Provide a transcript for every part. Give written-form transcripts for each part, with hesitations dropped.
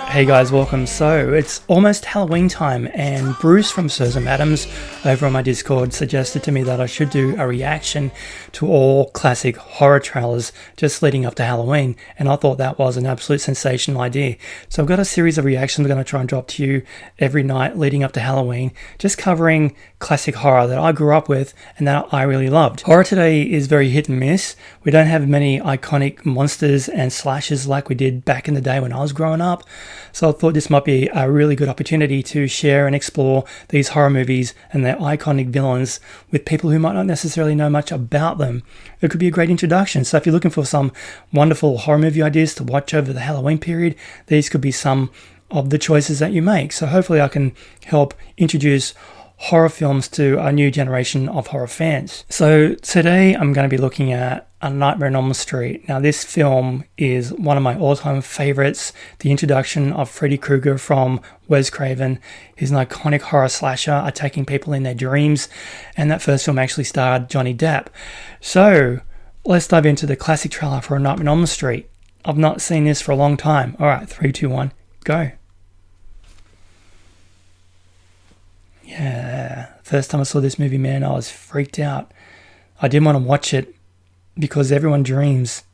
Hey guys, welcome. So it's almost Halloween time, and Bruce from Sirs and Adams over on my Discord suggested to me that I should do a reaction to all classic horror trailers just leading up to Halloween, and I thought that was an absolute sensational idea. So I've got a series of reactions I'm going to try and drop to you every night leading up to Halloween, just covering classic horror that I grew up with and that I really loved. Horror today is very hit and miss. We don't have many iconic monsters and slashes like we did back in the day when I was growing up. So I thought this might be a really good opportunity to share and explore these horror movies and their iconic villains with people who might not necessarily know much about them. It could be a great introduction. So if you're looking for some wonderful horror movie ideas to watch over the Halloween period, these could be some of the choices that you make. So hopefully I can help introduce horror films to a new generation of horror fans. So today I'm going to be looking at A Nightmare on Elm Street. Now this film is one of my all-time favorites. The introduction of Freddy Krueger from Wes Craven. He's an iconic horror slasher attacking people in their dreams, and that first film actually starred Johnny Depp. So let's dive into the classic trailer for A Nightmare on Elm Street. I've not seen this for a long time. Alright, 3, 2, 1, go. Yeah, first time I saw this movie, man, I was freaked out. I didn't want to watch it because everyone dreams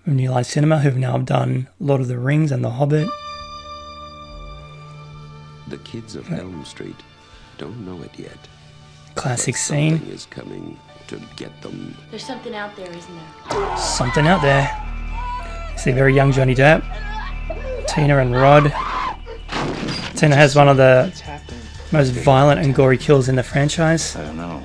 of New Line Cinema, who've now done Lord of the Rings and The Hobbit. The kids of Elm Street don't know it yet. Classic scene. Something is coming to get them. There's something out there, isn't there? Something out there. See very young Johnny Depp, Tina and Rod. Tina has one of the most violent and gory kills in the franchise. I don't know.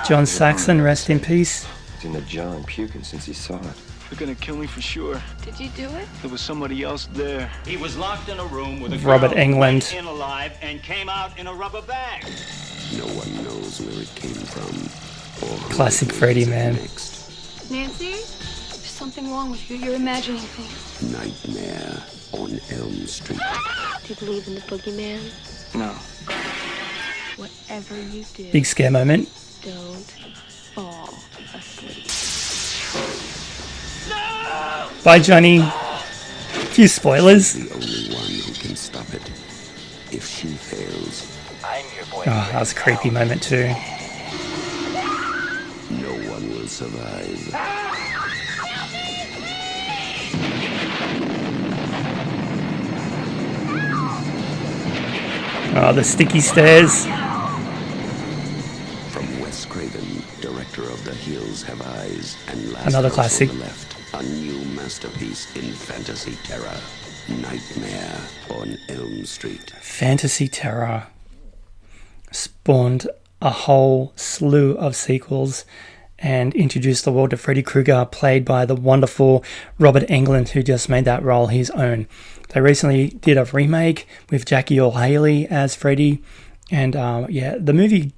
John Saxon, rest in peace. It's in the jar and puking since he saw it. They're gonna kill me for sure. Did you do it? There was somebody else there. He was locked in a room with a Robert girl Englund. went in alive and came out in a rubber bag. No one knows where it came from. Or Classic Freddy, man. Next. Nancy? There's something wrong with you. You're imagining things. Nightmare on Elm Street. Do you believe in the boogeyman? No. Whatever you do, Big scare moment. don't fall asleep. Bye, Johnny. Few spoilers. The only one who can stop it. If she fails, Oh, that was a creepy moment too. no one will survive. Oh, the sticky stairs. From Wes Craven, director of The Hills Have Eyes and Last Another House classic. on the Left, a new masterpiece in fantasy terror. Nightmare on Elm Street. Fantasy terror spawned a whole slew of sequels and introduced the world of Freddy Krueger, played by the wonderful Robert Englund, who just made that role his own. They recently did a remake with Jackie Earle Haley as Freddy, and yeah, the movie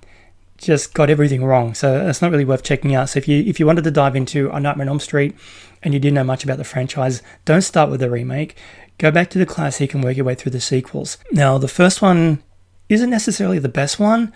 just got everything wrong, so it's not really worth checking out. So if you wanted to dive into A Nightmare on Elm Street and you didn't know much about the franchise, don't start with the remake. Go back to the classic and work your way through the sequels. Now, the first one isn't necessarily the best one,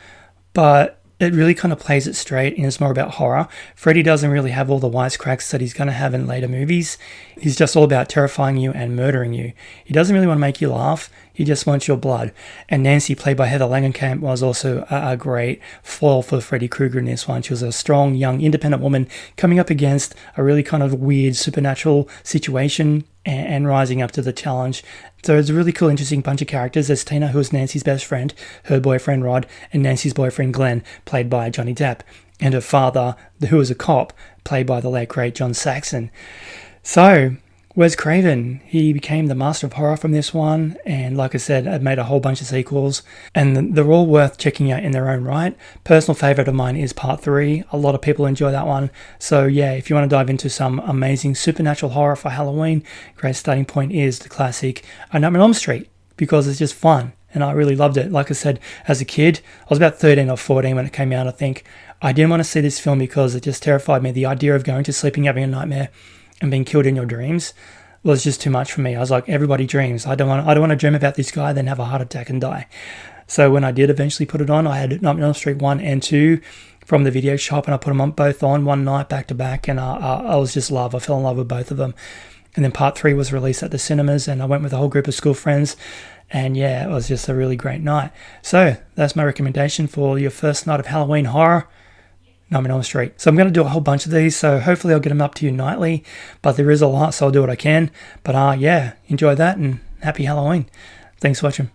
but it really kind of plays it straight and it's more about horror. Freddy doesn't really have all the wisecracks that he's going to have in later movies. He's just all about terrifying you and murdering you. He doesn't really want to make you laugh. He just wants your blood. And Nancy, played by Heather Langenkamp, was also a great foil for Freddy Krueger in this one. She was a strong, young, independent woman coming up against a really kind of weird supernatural situation and rising up to the challenge. So it's a really cool, interesting bunch of characters. There's Tina, who is Nancy's best friend, her boyfriend Rod, and Nancy's boyfriend Glenn, played by Johnny Depp, and her father, who is a cop, played by the late great John Saxon. So Wes Craven, he became the master of horror from this one, and like I said, it made a whole bunch of sequels, and they're all worth checking out in their own right. Personal favourite of mine is Part 3. A lot of people enjoy that one. So yeah, if you want to dive into some amazing supernatural horror for Halloween, great starting point is the classic A Nightmare on Elm Street, because it's just fun, and I really loved it. Like I said, as a kid, I was about 13 or 14 when it came out, I think. I didn't want to see this film because it just terrified me. The idea of going to sleep and having a nightmare and being killed in your dreams was just too much for me. I was like, everybody dreams. I don't want to dream about this guy, then have a heart attack and die. So when I did eventually put it on, I had Nightmare on Elm Street 1 and 2 from the video shop, and I put them on both on one night back to back, and I was just I fell in love with both of them. And then part 3 was released at the cinemas, and I went with a whole group of school friends, and yeah, it was just a really great night. So that's my recommendation for your first night of Halloween horror, Nightmare on Elm Street. So I'm going to do a whole bunch of these, so hopefully I'll get them up to you nightly, but there is a lot, so I'll do what I can. But yeah, enjoy that, and happy Halloween. Thanks for watching.